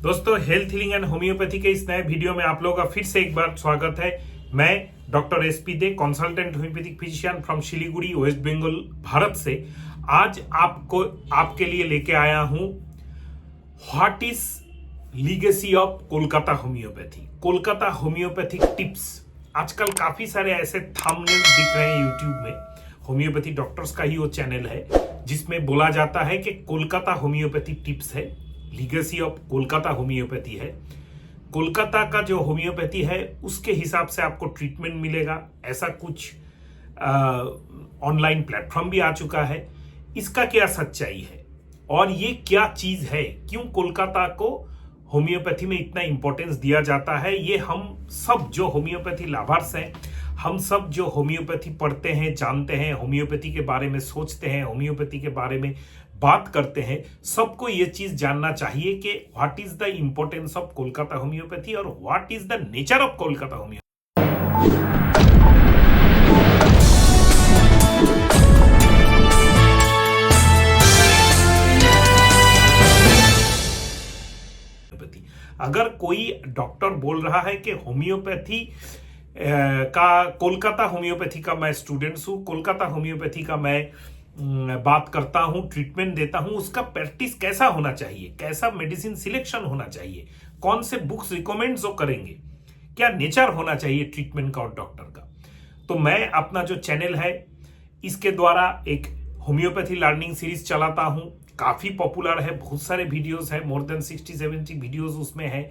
दोस्तों, health healing and homeopathy के इस नए वीडियो में आप लोगों का फिर से एक बार स्वागत है। मैं doctor SP De, consultant homeopathic physician from Siliguri, west Bengal, Bharat से आज आपके लिए लेके आया हूं what is legacy of Kolkata homeopathy, Kolkata homeopathic tips. आजकल काफी सारे ऐसे थंबनेल दिख रहे हैं यूट्यूब में। होम्योपैथी डॉक्टर्स का ही वो चैनल है जिसमें बोला जाता है कि कोलकाता होम्योपैथी टिप्स है, लीगेसी ऑफ कोलकाता होम्योपैथी है। कोलकाता का जो होम्योपैथी है उसके हिसाब से आपको ट्रीटमेंट मिलेगा, ऐसा कुछ ऑनलाइन प्लेटफॉर्म भी आ चुका है। इसका क्या सच्चाई है और ये क्या चीज है, क्यों कोलकाता को होम्योपैथी में इतना इंपॉर्टेंस दिया जाता है, ये हम सब जो होम्योपैथी लाभार्थ हैं, हम सब जो होम्योपैथी पढ़ते हैं, जानते हैं, होम्योपैथी के बारे में सोचते हैं, होम्योपैथी के बारे में बात करते हैं, सबको ये चीज जानना चाहिए कि what is the importance of Kolkata homeopathy और what is the nature of Kolkata homeopathy. अगर कोई डॉक्टर बोल रहा है कि होम्योपैथी का, कोलकाता होम्योपैथी का मैं स्टूडेंट्स हूं, कोलकाता होम्योपैथी का मैं बात करता हूं, ट्रीटमेंट देता हूं, उसका प्रैक्टिस कैसा होना चाहिए, कैसा मेडिसिन सिलेक्शन होना चाहिए, कौन से बुक्स रिकमेंड जो करेंगे, क्या नेचर होना चाहिए ट्रीटमेंट का और डॉक्टर का। तो मैं अपना जो चैनल है इसके द्वारा एक होम्योपैथी लर्निंग सीरीज चलाता हूं, काफी पॉपुलर है, बहुत सारे वीडियोस है, मोर देन 60-70 वीडियोस उसमें है।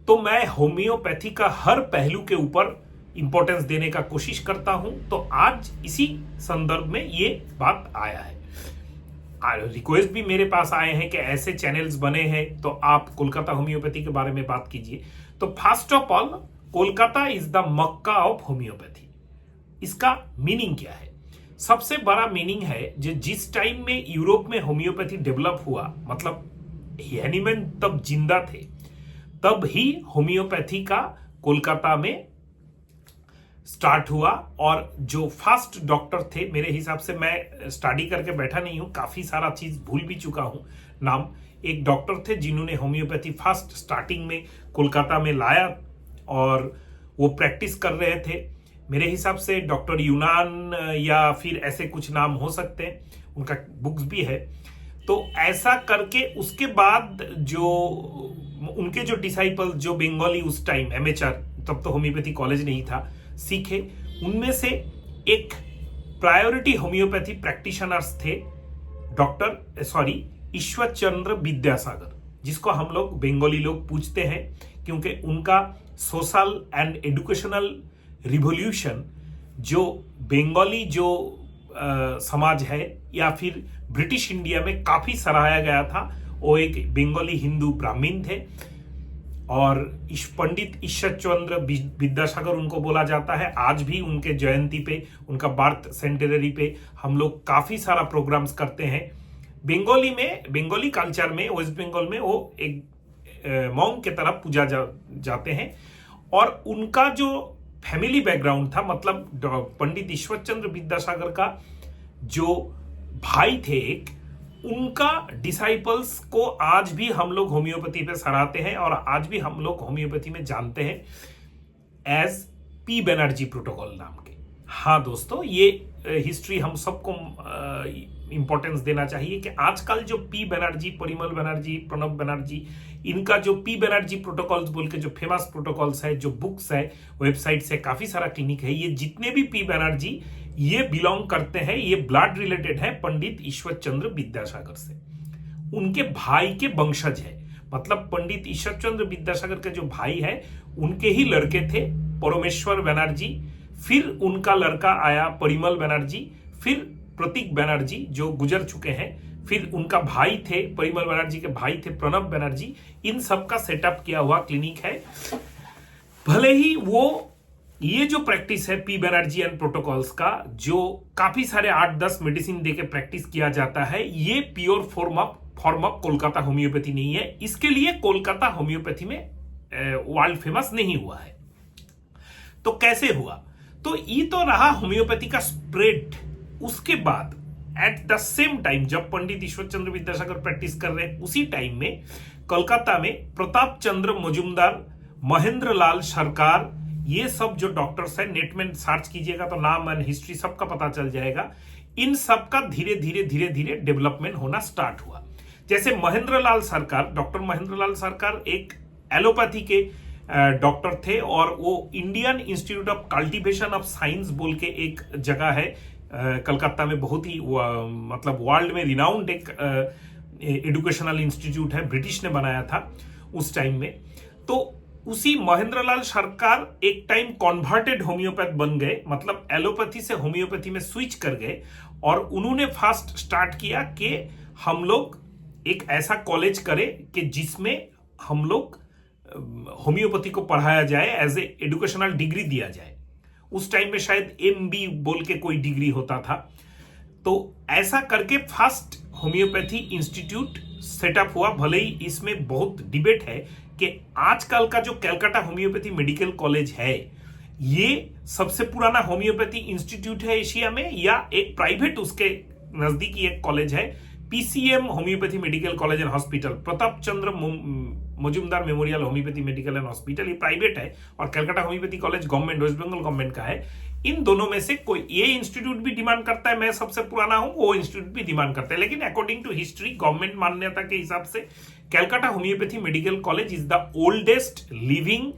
तो मैं होम्योपैथी का हर पहलू के ऊपर इंपॉर्टेंस देने का कोशिश करता हूं। तो आज इसी संदर्भ में ये बात आया है। रिक्वेस्ट भी मेरे पास आए हैं कि ऐसे चैनल्स बने हैं तो आप कोलकाता होम्योपैथी के बारे में बात कीजिए। तो first of all, Kolkata is the Mecca of homeopathy. इसका मीनिंग क्या है? सबसे बड़ा मीनिंग है जिस टाइम में यूरोप में होम्योपैथी डेवलप हुआ, मतलब हैनीमैन तब जिंदा थे, तब ही होम्योपैथी का कोलकाता में स्टार्ट हुआ। और जो फर्स्ट डॉक्टर थे, मेरे हिसाब से, मैं स्टडी करके बैठा नहीं हूं, काफी सारा चीज भूल भी चुका हूं नाम, एक डॉक्टर थे जिन्होंने होम्योपैथी फर्स्ट स्टार्टिंग में कोलकाता में लाया और वो प्रैक्टिस कर रहे थे। मेरे हिसाब से डॉक्टर यूनान या फिर ऐसे कुछ नाम हो सकते हैं, उनका बुक्स भी है। तो ऐसा करके उसके बाद जो उनके जो डिसाइपल, जो बंगाली उस टाइम एमेचर, तब तो होम्योपैथी कॉलेज नहीं था, सीखे, उनमें से एक प्रायोरिटी होम्योपैथी प्रैक्टिशनर्स थे ईश्वर चंद्र विद्यासागर, जिसको हम लोग बंगाली लोग पूछते हैं क्योंकि उनका सोशल एंड एजुकेशनल रिवॉल्यूशन, जो बंगाली जो समाज है या फिर ब्रिटिश इंडिया में काफी सराहाया गया था, वो एक बंगाली हिंदू ब्राह्मण थे और पंडित ईश्वर चंद्र विद्यासागर उनको बोला जाता है। आज भी उनके जयंती पे, उनका बर्थ सेंटेनरी पे हम लोग काफी सारा प्रोग्राम्स करते हैं। बंगाली में, बंगाली कल्चर में, वेस्ट बंगाल में वो एक मॉन्क के तरफ पूजा जाते हैं। और उनका जो फैमिली बैकग्राउंड था, मतलब पंडित ईश्वर चंद्र विद्यासागर का जो भाई थे एक, उनका डिसाइपल्स को आज भी हम लोग होम्योपैथी पे सराहते हैं और आज भी हम लोग होम्योपैथी में जानते हैं एज पी बनर्जी प्रोटोकॉल नाम के। हाँ दोस्तों, ये हिस्ट्री हम सबको इंपॉर्टेंस देना चाहिए कि आजकल जो पी बनर्जी, परिमल बनर्जी, प्रणब बनर्जी, इनका जो पी बनर्जी प्रोटोकॉल्स बोल के जो फेमस प्रोटोकॉल्स है, जो बुक्स है, वेबसाइट से काफी सारा क्लिनिक है, ये जितने भी पी बनर्जी ये बिलोंग करते हैं, ये ब्लड रिलेटेड है पंडित ईश्वर चंद्र विद्यासागर से, उनके भाई के वंशज है। मतलब पंडित ईश्वर चंद्र विद्यासागर के जो भाई है उनके ही लड़के थे परमेश्वर बनर्जी, फिर उनका लड़का आया परिमल बनर्जी, फिर प्रतीक बनर्जी जो गुजर चुके हैं, फिर उनका भाई थे, परिमल बनर्जी के भाई थे प्रणब बनर्जी। इन सब का सेटअप किया हुआ क्लिनिक है। भले ही वो ये जो प्रैक्टिस है पी बनर्जी एंड प्रोटोकॉल्स का, जो काफी सारे 8-10 मेडिसिन देके प्रैक्टिस किया जाता है, ये pure form of Kolkata homeopathy नहीं है। इसके लिए कोलकाता होम्योपैथी में वर्ल्ड फेमस नहीं हुआ है। तो कैसे हुआ? तो ये तो रहा होम्योपैथी का स्प्रेड। उसके बाद एट द सेम टाइम, जब पंडित ईश्वर चंद्र विद्यासागर प्रैक्टिस कर रहे हैं, उसी टाइम में कोलकाता में प्रताप चंद्र मजुमदार, महेंद्र लाल सरकार, ये सब जो डॉक्टर्स हैं, नेट में सर्च कीजिएगा तो नाम एंड हिस्ट्री सबका पता चल जाएगा। इन सब का धीरे धीरे डेवलपमेंट होना स्टार्ट हुआ। जैसे महेंद्र लाल सरकार, डॉक्टर महेंद्र लाल सरकार एक एलोपैथी के डॉक्टर थे और वो Indian institute of cultivation of science बोल के एक जगह है कलकत्ता में, बहुत ही मतलब वर्ल्ड में रिनाउंड एक एजुकेशनल इंस्टीट्यूट है, ब्रिटिश ने बनाया था उस टाइम में। तो उसी महेंद्र लाल सरकार एक टाइम कन्वर्टेड होम्योपैथ बन गए, मतलब एलोपैथी से होम्योपैथी में स्विच कर गए और उन्होंने फर्स्ट स्टार्ट किया कि हम लोग एक ऐसा कॉलेज करें कि जिसमें हम लोग होम्योपैथी को पढ़ाया जाए, एज ए एजुकेशनल डिग्री दिया जाए। उस टाइम में शायद MB बोल के कोई डिग्री होता था। तो ऐसा करके फर्स्ट होम्योपैथी इंस्टीट्यूट सेटअप हुआ। भले ही इसमें बहुत डिबेट है कि आजकल का जो कलकत्ता होम्योपैथी मेडिकल कॉलेज है ये सबसे पुराना होम्योपैथी इंस्टीट्यूट है एशिया में, या एक प्राइवेट उसके नजदीकी एक कॉलेज है PCM homeopathy medical college and hospital, Pratap Chandra Majumdar memorial homeopathy medical and hospital, ये प्राइवेट है, और Calcutta homeopathy college government, west Bengal government का है। इन दोनों में से कोई, ये इंस्टीट्यूट भी डिमांड करता है मैं सबसे पुराना हूं, वो इंस्टीट्यूट भी डिमांड करता है, लेकिन अकॉर्डिंग टू हिस्ट्री, गवर्नमेंट मान्यता के हिसाब से Calcutta homeopathy medical college is the oldest living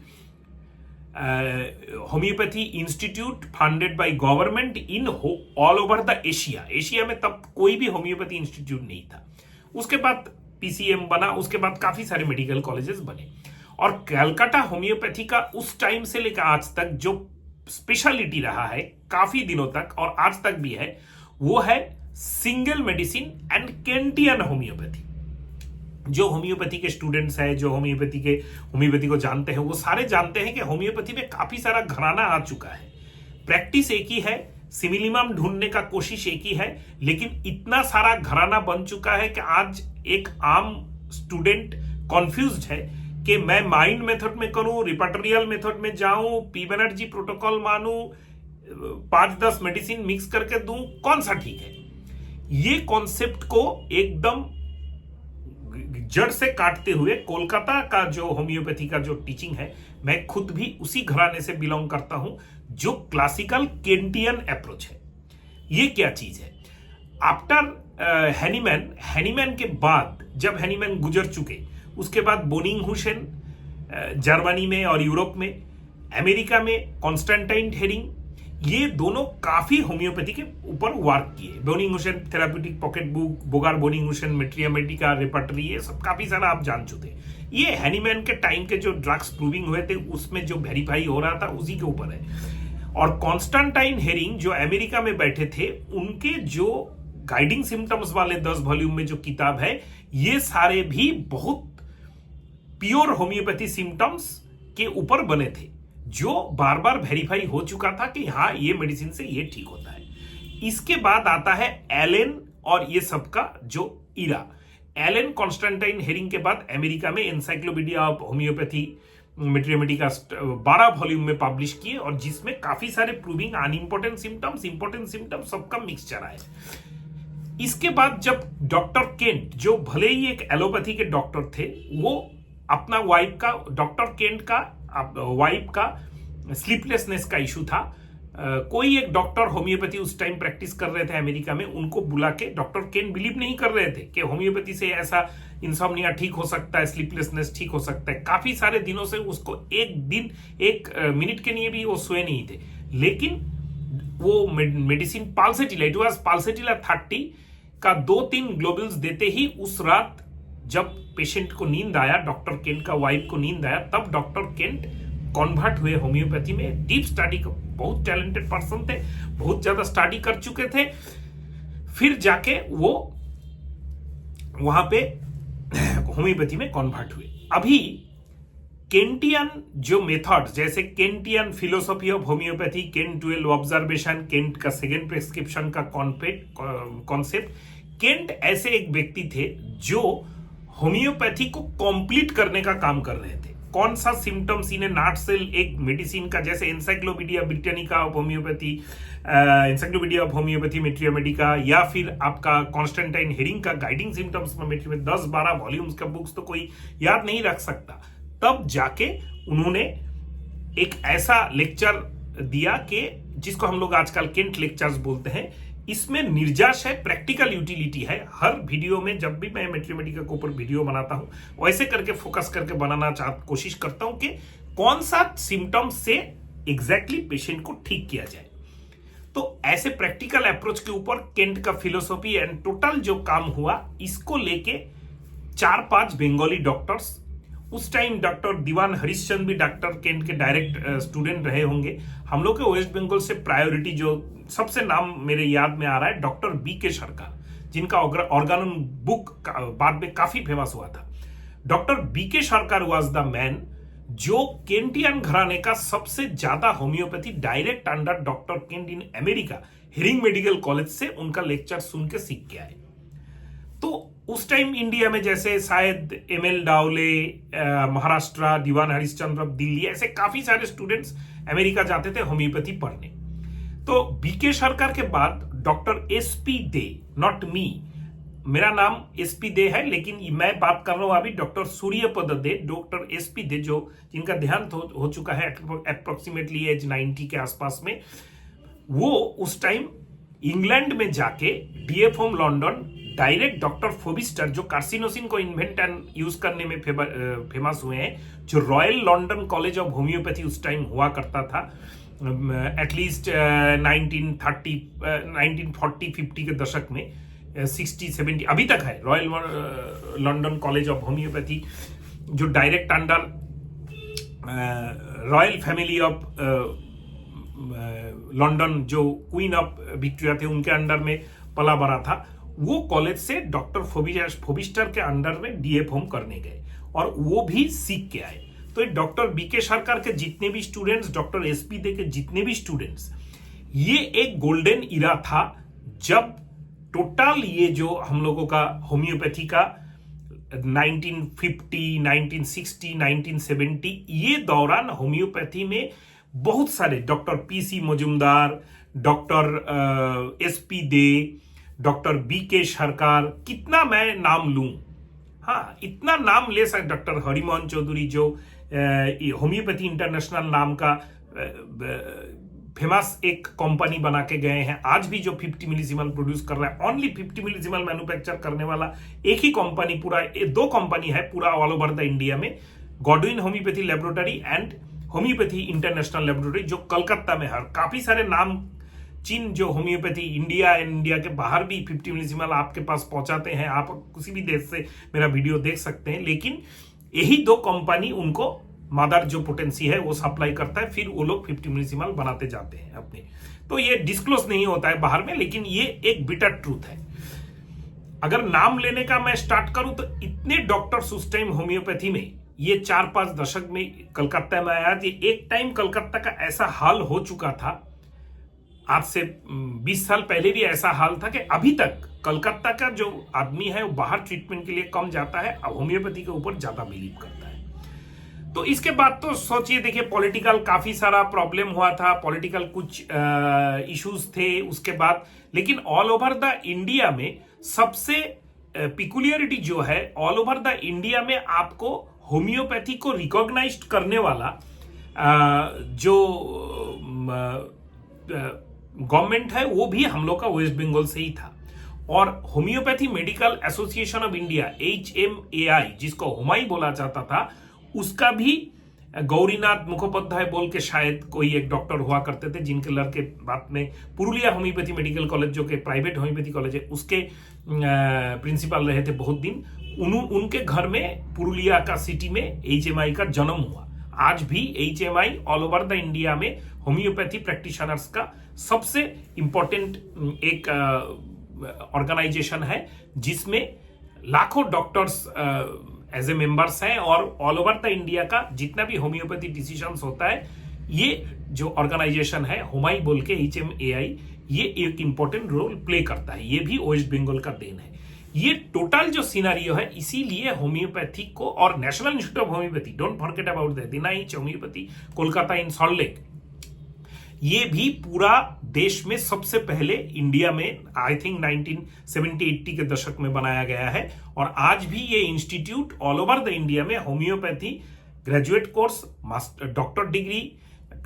homeopathy institute funded by government in all over the Asia. Asia में तब कोई भी होम्योपैथी इंस्टीट्यूट नहीं था। उसके बाद PCM बना, उसके बाद काफी सारे मेडिकल कॉलेजेस बने, और कलकत्ता होम्योपैथी का उस टाइम से लेकर आज तक जो स्पेशलिटी रहा है काफी दिनों तक और आज तक भी है, वो है सिंगल मेडिसिन एंड केंटियन होम्योपैथी। जो होम्योपैथी के स्टूडेंट्स हैं, जो होम्योपैथी को जानते हैं, वो सारे जानते हैं कि होम्योपैथी में काफी सारा घराना आ चुका है। प्रैक्टिस एक ही है, सिमिलिमम ढूंढने का कोशिश एक ही है, लेकिन इतना सारा घराना बन चुका है कि आज एक आम स्टूडेंट कंफ्यूज्ड है कि मैं माइंड मेथड में करूं, रिपर्टरियल मेथड में जाऊं, पी बनर्जी प्रोटोकॉल मानूं, 5-10 मेडिसिन मिक्स करके दूं, कौन सा ठीक है। ये कॉन्सेप्ट को एकदम जड़ से काटते हुए कोलकाता का जो होम्योपैथी का जो टीचिंग है, मैं खुद भी उसी घराने से बिलोंग करता हूं, जो क्लासिकल केंटियन अप्रोच है। ये क्या चीज है? आफ्टर हैनीमैन के बाद, जब हैनीमैन गुजर चुके, उसके बाद बोनिंगहुसेन जर्मनी में और यूरोप में, अमेरिका में कॉन्स्टेंटाइन हेरिंग, ये दोनों काफी होम्योपैथी के ऊपर वर्क किए। Boenninghausen therapeutic pocket book, Boger Boenninghausen materia medica, repertory, ये सब काफी सारा आप जान चुके। ये हैनीमैन के टाइम के जो ड्रग्स प्रूविंग हुए थे उसमें जो वेरीफाई हो रहा था उसी के ऊपर है। और कॉन्स्टेंटाइन हेरिंग जो अमेरिका में बैठे थे, उनके जो गाइडिंग सिम्टम्स वाले 10 वॉल्यूम में जो किताब है, ये सारे भी बहुत प्योर होम्योपैथी सिम्टम्स के ऊपर बने थे, जो बार बार वेरीफाई हो चुका था कि हाँ ये मेडिसिन से ये ठीक होता है। इसके बाद आता है एलेन और ये सब का जो इरा। एलेन कॉन्स्टेंटाइन हेरिंग के बाद अमेरिका में encyclopedia of homeopathy materia 12 volume में पब्लिश किए, और जिसमें काफी सारे proving unimportant symptoms, important symptoms सबका मिक्सचर है। इसके बाद जब डॉक्टर केंट, जो भले ही एक एलोपैथी के डॉक्टर थे, वो अपना वाइफ का, डॉक्टर केंट का वाइफ का स्लीपलेसनेस का इशू था। कोई एक डॉक्टर होम्योपैथी उस टाइम प्रैक्टिस कर रहे थे अमेरिका में, उनको बुला के, डॉक्टर केन बिलीव नहीं कर रहे थे कि होम्योपैथी से ऐसा इंसोम्निया ठीक हो सकता है, स्लीपलेसनेस ठीक हो सकता है। काफी सारे दिनों से उसको एक दिन, एक मिनट के लिए भी वो सोए नहीं थे, लेकिन वो मेडिसिन पाल्सेटिला, इट वाज पाल्सेटिला 30 का 2-3 ग्लोबुल्स देते ही उस रात जब पेशेंट को नींद आया, डॉक्टर केंट का वाइफ को नींद आया, तब डॉक्टर केंट कन्वर्ट हुए होम्योपैथी में। डीप स्टडी, बहुत टैलेंटेड पर्सन थे, बहुत ज्यादा स्टडी कर चुके थे, फिर जाके वो वहां पे होम्योपैथी में कन्वर्ट हुए। अभी केंटियन जो मेथड, जैसे Kentian philosophy of homeopathy, Kent 12 observation, Kent का सेकेंड प्रिस्क्रिप्शन का कॉन्सेप्ट, केंट ऐसे एक व्यक्ति थे जो होम्योपैथी को कंप्लीट करने का काम कर रहे थे। कौन सा सिम्टम्स इन्हें नाटसेल एक मेडिसिन का, जैसे encyclopaedia Britannica of homeopathy, encyclopaedia of homeopathy materia medica, या फिर आपका कॉन्स्टेंटाइन हेरिंग का गाइडिंग सिम्टम्स में 10-12 वॉल्यूम्स का बुक्स तो कोई याद नहीं रख सकता। तब जाके उन्होंने एक ऐसा लेक्चर दिया कि जिसको हम लोग आजकल केंट लेक्चर्स बोलते हैं। इसमें निर्जाश है, प्रैक्टिकल यूटिलिटी है। हर वीडियो में जब भी मैं मैथमेटिका के ऊपर वीडियो बनाता हूं वैसे करके फोकस करके बनाना कोशिश करता हूं कि कौन सा सिम्टम्स से एग्जैक्टली पेशेंट को ठीक किया जाए। तो ऐसे प्रैक्टिकल अप्रोच के ऊपर केंट का फिलोसॉफी एंड टोटल जो काम हुआ, इसको लेके 4-5 बंगाली डॉक्टर्स, उस टाइम डॉक्टर दीवान हरिश्चंद्र भी डॉक्टर केंट के डायरेक्ट स्टूडेंट रहे होंगे। हम लोग के वेस्ट बंगाल से प्रायोरिटी जो सबसे नाम मेरे याद में आ रहा है, डॉक्टर बीके सरकार, जिनका ऑर्गेनम बुक बाद में काफी फेमस हुआ था। डॉक्टर बीके सरकार वाज द मैन जो केंटियन घराने का सबसे ज्यादा homeopathy direct under doctor Kent in America herring medical college से उनका लेक्चर सुन के सीख के आए। तो उस टाइम इंडिया में जैसे शायद एमएल डावले महाराष्ट्र, दीवान हरिश्चंद्र दिल्ली, ऐसे काफी सारे स्टूडेंट्स अमेरिका जाते थे होम्योपैथी पढ़ने। तो बीके सरकार के बाद doctor SP they, not me, मेरा नाम एसपी दे है लेकिन मैं बात कर रहा हूं अभी डॉक्टर सूर्यपद दे, डॉक्टर एसपी दे जो जिनका देहांत हो चुका है अप्रोक्सीमेटली एज 90 के आसपास में। वो उस टाइम इंग्लैंड में जाके डीएफएम लंदन डायरेक्ट डॉक्टर फोबिस्टर जो कार्सिनोसिन को इन्वेंट एंड यूज करने में फेमस हुए हैं, जो royal London college of homeopathy उस टाइम हुआ करता था एटलीस्ट 1940-50 के दशक में, 60-70 अभी तक है royal London college of homeopathy, जो direct under royal family of London जो क्वीन ऑफ विक्टोरिया थे उनके अंडर में पला बड़ा था। वो कॉलेज से डॉक्टर फोबिस्टर के अंडर में डीएफएम करने गए और वो भी सीख के आए। तो डॉक्टर बीके सरकार के जितने भी स्टूडेंट्स, डॉक्टर एसपी दे के जितने भी स्टूडेंट्स, ये एक गोल्डन इरा था जब टोटल ये जो हम लोगों का होम्योपैथी का 1950, 1960, 1970 ये दौरान होम्योपैथी में बहुत सारे doctor PC Majumdar, doctor SP De, doctor BK Sarkar, कितना मैं नाम लूं, हाँ इतना नाम ले सकते, डॉक्टर हरिमोहन चौधरी जो होम्योपैथी इंटरनेशनल नाम का फेमस एक कंपनी बना के गए हैं। आज भी जो 50 मिलीसिमल प्रोड्यूस कर रहा है, ओनली 50 मिलीसिमल मैन्युफैक्चर करने वाला एक ही कंपनी, पूरा 2 कंपनी है पूरा ऑल ओवर द इंडिया में, Godwin homeopathy laboratory and homeopathy international laboratory जो कलकत्ता में है। काफी सारे नाम चीन जो होम्योपैथी इंडिया एंड इंडिया के बाहर भी 50 मिलीसिमल आपके पास पहुंचाते हैं, आप किसी भी देश से मेरा वीडियो देख सकते हैं। लेकिन यही 2 कंपनी उनको मदर जो पोटेंसी है वो सप्लाई करता है, फिर वो लोग 50 मिलीसिमल बनाते जाते हैं अपने। तो ये डिस्क्लोज नहीं होता है बाहर में, लेकिन ये एक बिटर ट्रूथ है। अगर नाम लेने का मैं स्टार्ट करूं तो इतने डॉक्टर्स उस टाइम होम्योपैथी में, ये 4-5 दशक में कलकत्ता में आया। एक टाइम कलकत्ता का ऐसा हाल हो चुका था, आज से 20 साल पहले भी ऐसा हाल था कि अभी तक कलकत्ता का जो आदमी है वो बाहर ट्रीटमेंट के लिए कम जाता है, अब होम्योपैथी के ऊपर ज्यादा बिलीव करता है। तो इसके बाद तो सोचिए, देखिए पॉलिटिकल काफी सारा प्रॉब्लम हुआ था, पॉलिटिकल कुछ इश्यूज थे उसके बाद, लेकिन ऑल ओवर द इंडिया में सबसे पिकुलियरिटी जो है, ऑल ओवर द इंडिया में आपको होम्योपैथी को रिकॉग्नाइज करने वाला जो गवर्नमेंट है वो भी हम लोग का वेस्ट बंगाल से ही था। और homeopathy medical association of India HMAI जिसको हुमाई बोला जाता था, उसका भी गौरीनाथ मुखोपाध्याय बोल के शायद कोई एक डॉक्टर हुआ करते थे, जिनके लड़के बाद में पुरुलिया होम्योपैथी मेडिकल कॉलेज जो कि प्राइवेट होम्योपैथी कॉलेज है उसके प्रिंसिपल रहे थे बहुत दिन। उनके घर में पुरुलिया का सिटी में HMI का जन्म हुआ। आज भी HMI all over the India में होम्योपैथी प्रैक्टिशनर्स का सबसे इंपॉर्टेंट एक ऑर्गेनाइजेशन है, जिसमें लाखों डॉक्टर्स एज ए मेंबर्स हैं, और ऑल ओवर द इंडिया का जितना भी होम्योपैथी डिसीजंस होता है, ये जो ऑर्गेनाइजेशन है हुमाई बोल के HMAI, ये एक इंपॉर्टेंट रोल प्ले करता है। ये भी वेस्ट बंगाल का देन है। ये टोटल जो सिनारियो है, इसीलिए होम्योपैथी को और national institute of homeopathy, don't forget about that, NIH homeopathy Kolkata in salt lake, ये भी पूरा देश में सबसे पहले इंडिया में आई थिंक 1970-80 के दशक में बनाया गया है। और आज भी ये institute all over the India में homeopathy graduate course, doctor degree,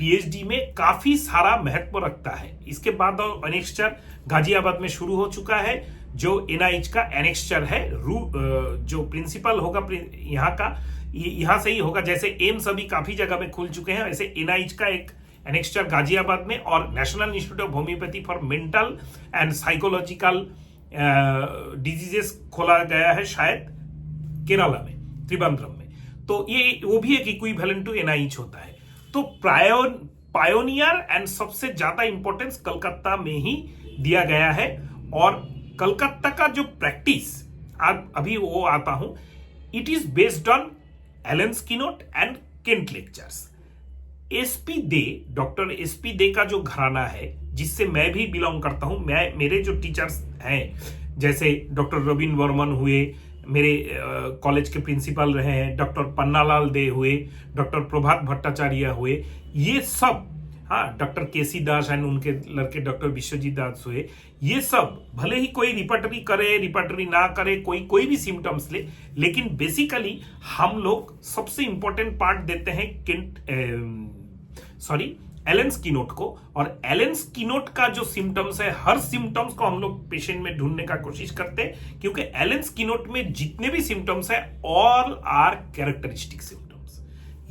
PhD में काफी सारा महत्व रखता है। इसके बाद एनेक्स्चर गाजियाबाद में शुरू हो चुका है, जो NIH का एनेक्स्चर है। जो प्रिंसिपल होगा यहाँ का, यहाँ से ही होगा। जैसे एम्स अभी काफी जगह में खुल चुके हैं, ऐसे NIH का एक एनेक्स्चर गाजियाबाद में, और national institute of homeopathy for mental and psychological diseases खोला गया है शायद केरला में, त्रिवेंद्रम में। तो ये वो भी एक इक्विवेलेंट टू NIH होता है। तो पायोनियर एंड सबसे ज्यादा इंपॉर्टेंस कलकत्ता में ही दिया गया है। और कलकत्ता का जो प्रैक्टिस अभी वो आता हूं, it is based on Allen keynotes and Kent lectures. SP De, doctor SP De का जो घराना है, जिससे मैं भी बिलोंग करता हूं, मेरे जो टीचर्स हैं, जैसे डॉक्टर रविन वर्मन हुए, मेरे कॉलेज के प्रिंसिपल रहे हैं, डॉक्टर पन्नालाल दे हुए, डॉक्टर प्रभात भट्टाचार्य हुए, ये सब, हाँ, डॉक्टर केसी दास एंड उनके लड़के डॉक्टर विश्वजीत दास हुए, ये सब भले ही कोई रिपर्टरी करे, रिपर्टरी ना करे, कोई भी सिम्टम्स ले, लेकिन बेसिकली हम लोग सबसे इंपॉर्टेंट पार्ट देते हैं एलन स्किनोट को। और एलन स्किनोट का जो सिम्टम्स है, हर सिम्टम्स को हम लोग पेशेंट में ढूंढने का कोशिश करते हैं, क्योंकि एलन स्किनोट में जितने भी सिम्टम्स है, ऑल आर कैरेक्टरिस्टिक सिम्टम्स।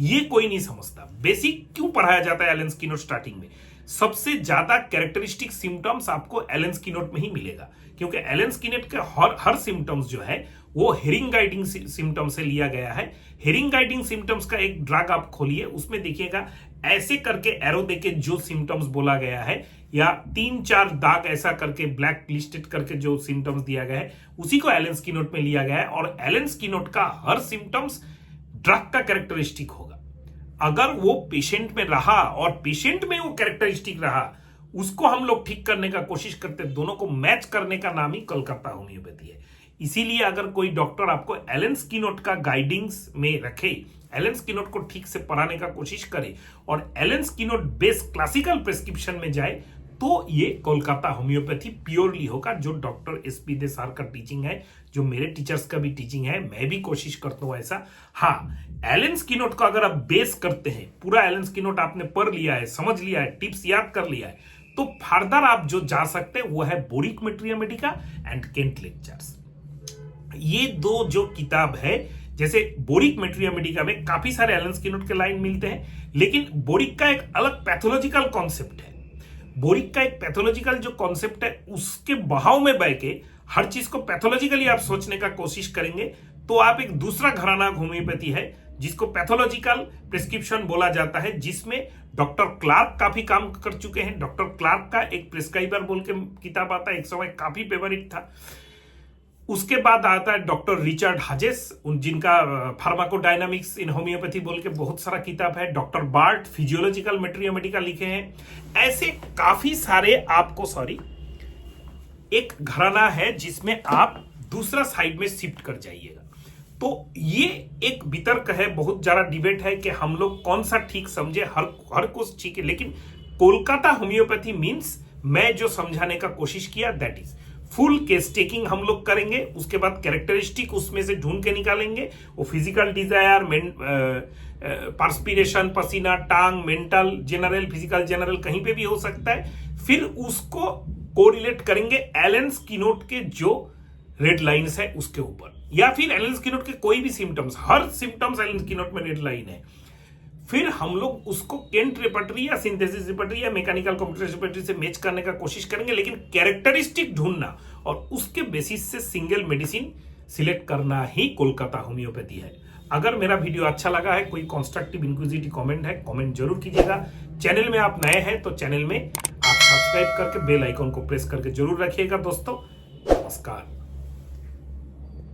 ये कोई नहीं समझता। बेसिक क्यों पढ़ाया जाता है एलन स्किनोट स्टार्टिंग में? सबसे ज्यादा कैरेक्टरिस्टिक सिम्टम्स आपको एलन स्किनोट में ही मिलेगा, क्योंकि एलन स्किनोट के हर सिम्टम्स जो है वो हेरिंग गाइडिंग सिम्टम्स से लिया गया है। हेरिंग गाइडिंग सिम्टम्स का एक ड्रग आप खोलिए, उसमें देखिएगा ऐसे करके एरो देके जो सिम्टम्स बोला गया है, या 3-4 दाग ऐसा करके ब्लैक लिस्टेड करके जो सिम्टम्स दिया गया है, उसी को एलन स्किनोट में लिया गया है। और एलन स्किनोट का हर सिम्टम्स ड्रग का कैरेक्टरिस्टिक होगा। अगर वो पेशेंट में रहा और पेशेंट में वो कैरेक्टरिस्टिक रहा, उसको हम लोग ठीक करने का कोशिश करते, दोनों को मैच करने का नाम ही कलकत्ता होम्योपैथी है। इसीलिए अगर कोई डॉक्टर आपको एलन स्किनोट का गाइडिंग्स में रखे, एलन स्किनोट को ठीक से पढ़ाने का कोशिश करे और एलन स्किनोट बेस्ड क्लासिकल प्रिस्क्रिप्शन में जाए, तो ये कोलकाता होम्योपैथी प्योरली होगा, जो डॉक्टर SP दे सर का टीचिंग है, जो मेरे टीचर्स का भी टीचिंग है। मैं भी कोशिश करता हूं ऐसा। हाँ, एलन स्किनोट को अगर आप बेस करते हैं, पूरा एलन स्किनोट आपने पढ़ लिया है, समझ लिया है, टिप्स याद कर लिया है, तो फर्दर आप जो जा सकते हैं वो है Boericke materia medica and Kent lectures. ये दो जो किताब है, जैसे बोरिक मैट्रिया मेडिका में काफी सारे एलन स्किनोट के लाइन मिलते हैं, लेकिन बोरिक का एक अलग पैथोलॉजिकल कॉन्सेप्ट है। बोरिक का एक पैथोलॉजिकल जो कॉन्सेप्ट है, उसके बहाव में बह के हर चीज को पैथोलॉजिकली आप सोचने का कोशिश करेंगे, तो आप एक दूसरा घराना होम्योपैथी है जिसको पैथोलॉजिकल प्रिस्क्रिप्शन बोला जाता है, जिसमें डॉक्टर क्लार्क काफी काम कर चुके हैं। डॉक्टर क्लार्क का एक प्रिस्क्राइबर बोल के किताब आता है, एक समय काफी फेवरेट था। उसके बाद आता है डॉक्टर रिचर्ड हजेस, जिनका फार्माकोडायनामिक्स इन होम्योपैथी बोल के बहुत सारा किताब है। डॉक्टर बार्ट फिजियोलॉजिकल मैट्रिया मेडिका लिखे हैं। ऐसे काफी सारे आपको एक घराना है जिसमें आप दूसरा साइड में शिफ्ट कर जाइएगा। तो ये एक वितर्क है, बहुत ज्यादा डिबेट है कि हम लोग कौन सा ठीक समझे। हर कुछ ठीक है, लेकिन कोलकाता होम्योपैथी मीन्स मैं जो समझाने का कोशिश किया, that is full case taking हम लोग करेंगे। उसके बाद कैरेक्टरिस्टिक उसमें से ढूंढ के निकालेंगे। वो फिजिकल डिजायर, पार्सपिरेशन, पसीना, टांग, मेंटल, जनरल, फिजिकल जनरल कहीं पे भी हो सकता है। फिर उसको कोरिलेट करेंगे एलन स्किनोट के जो रेड लाइंस है उसके ऊपर, या फिर एलन स्किनोट के कोई भी सिम्टम्स, हर सिम्टम्स एलन स्किनोट में रेड लाइन है। फिर हम लोग उसको केंट रेपर्टरी या सिंथेसिस रेपर्टरी या मैकेनिकल कंप्यूटर रेपर्टरी से मैच करने का कोशिश करेंगे, लेकिन कैरेक्टरिस्टिक ढूंढना और उसके बेसिस से सिंगल मेडिसिन सिलेक्ट करना ही कोलकाता होम्योपैथी है। अगर मेरा वीडियो अच्छा लगा है, कोई कंस्ट्रक्टिव इंक्विजिटिव कमेंट है, कमेंट जरूर कीजिएगा। चैनल में आप नए हैं तो चैनल में आप सब्सक्राइब करके बेल आइकॉन को प्रेस करके जरूर रखिएगा दोस्तों। नमस्कार।